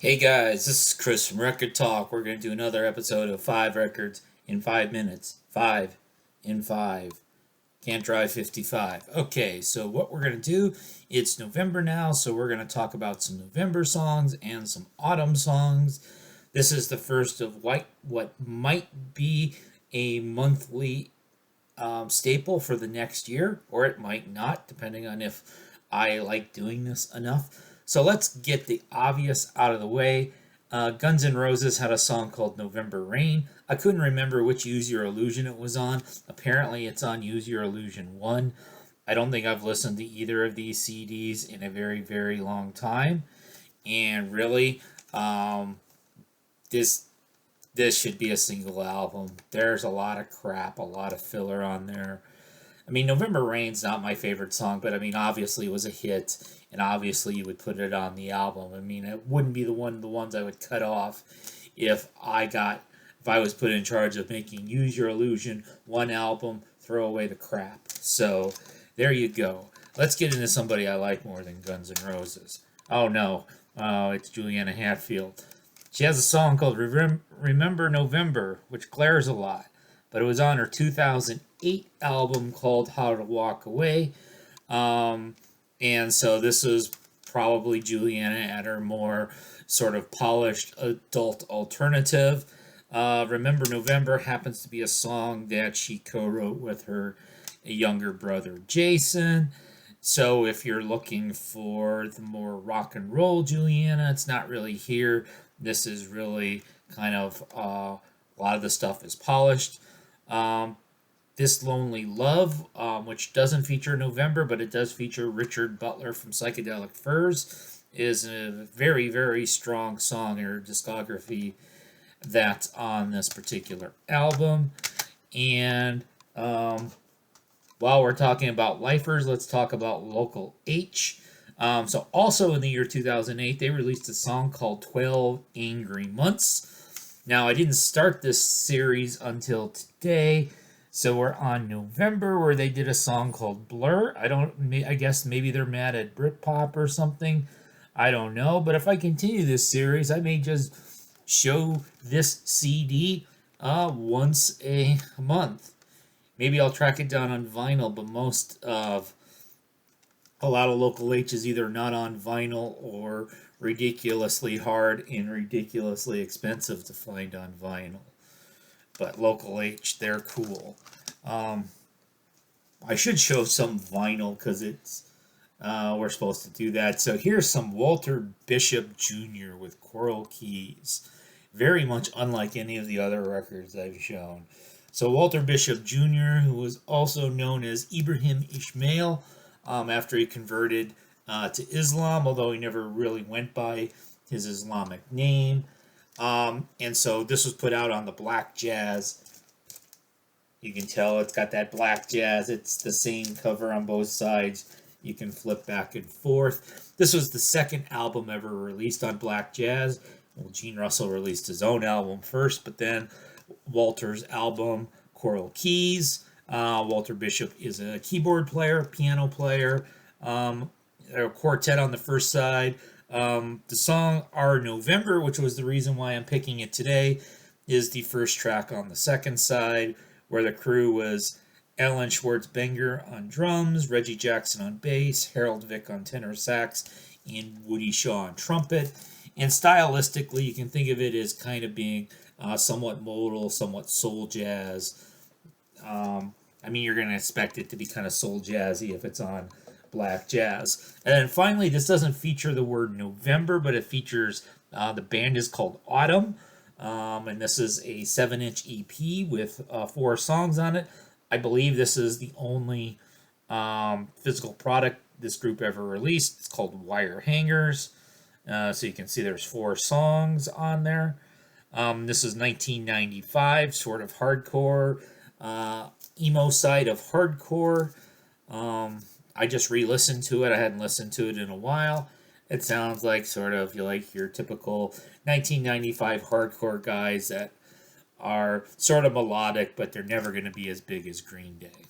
Hey guys, this is Chris from Rekkid Talk. We're going to do another episode of 5 records in 5 minutes. 5 in 5. Can't drive 55. Okay, so what we're going to do, it's November now, so we're going to talk about some November songs and some autumn songs. This is the first of what might be a monthly staple for the next year, or it might not, depending on if I like doing this enough. So let's get the obvious out of the way. Guns N' Roses had a song called November Rain. I couldn't remember which Use Your Illusion it was on. Apparently, it's on Use Your Illusion 1. I don't think I've listened to either of these CDs in a very, very long time. And really, this this should be a single album. There's a lot of crap, a lot of filler on there. I mean, November Rain's not my favorite song, but I mean, obviously it was a hit, and obviously you would put it on the album. I mean, it wouldn't be the ones I would cut off if I was put in charge of making Use Your Illusion one album, throw away the crap. So there you go. Let's get into somebody I like more than Guns N' Roses. Oh no, it's Juliana Hatfield. She has a song called Remember November, which glares a lot, but it was on her 2008 album called How to Walk Away. Um, and so this is probably Juliana at her more sort of polished adult alternative. Remember November happens to be a song that she co wrote with her younger brother Jason. So if you're looking for the more rock and roll Juliana, it's not really here. This is really kind of a lot of the stuff is polished. Um, this Lonely Love, which doesn't feature November, but it does feature Richard Butler from Psychedelic Furs, is a very, very strong song in her discography that's on this particular album. And while we're talking about lifers, let's talk about Local H. So, also in the year 2008, they released a song called 12 Angry Months. Now, I didn't start this series until today, so we're on November where they did a song called Blur. I guess maybe they're mad at Britpop or something. I don't know, but if I continue this series, I may just show this CD once a month. Maybe I'll track it down on vinyl, but most of a lot of Local H is either not on vinyl or ridiculously hard and ridiculously expensive to find on vinyl. But Local H, they're cool. Um, I should show some vinyl because it's we're supposed to do that. So here's some Walter Bishop Jr. with choral keys. Very much unlike any of the other records I've shown. So Walter Bishop Jr., who was also known as Ibrahim Ishmael after he converted to Islam, although he never really went by his Islamic name. And so this was put out on the Black Jazz. You can tell it's got that Black Jazz. It's the same cover on both sides. You can flip back and forth. This was the second album ever released on Black Jazz. Well, Gene Russell released his own album first, but then Walter's album, Choral Keys. Walter Bishop is a keyboard player, piano player, a quartet on the first side. The song Our November, which was the reason why I'm picking it today, is the first track on the second side, where the crew was Alan Schwartzbenger on drums, Reggie Jackson on bass, Harold Vick on tenor sax, and Woody Shaw on trumpet. And stylistically, you can think of it as kind of being somewhat modal, somewhat soul jazz. I mean, you're going to expect it to be kind of soul jazzy if it's on Black Jazz. And then finally, this doesn't feature the word November, but it features the band is called Autumn. And this is a 7-inch EP with 4 songs on it. I believe this is the only physical product this group ever released. It's called Wire Hangers. So you can see there's 4 songs on there. This is 1995, sort of hardcore, emo side of hardcore. I just re-listened to it. I hadn't listened to it in a while. It sounds like sort of like your typical 1995 hardcore guys that are sort of melodic, but they're never going to be as big as Green Day.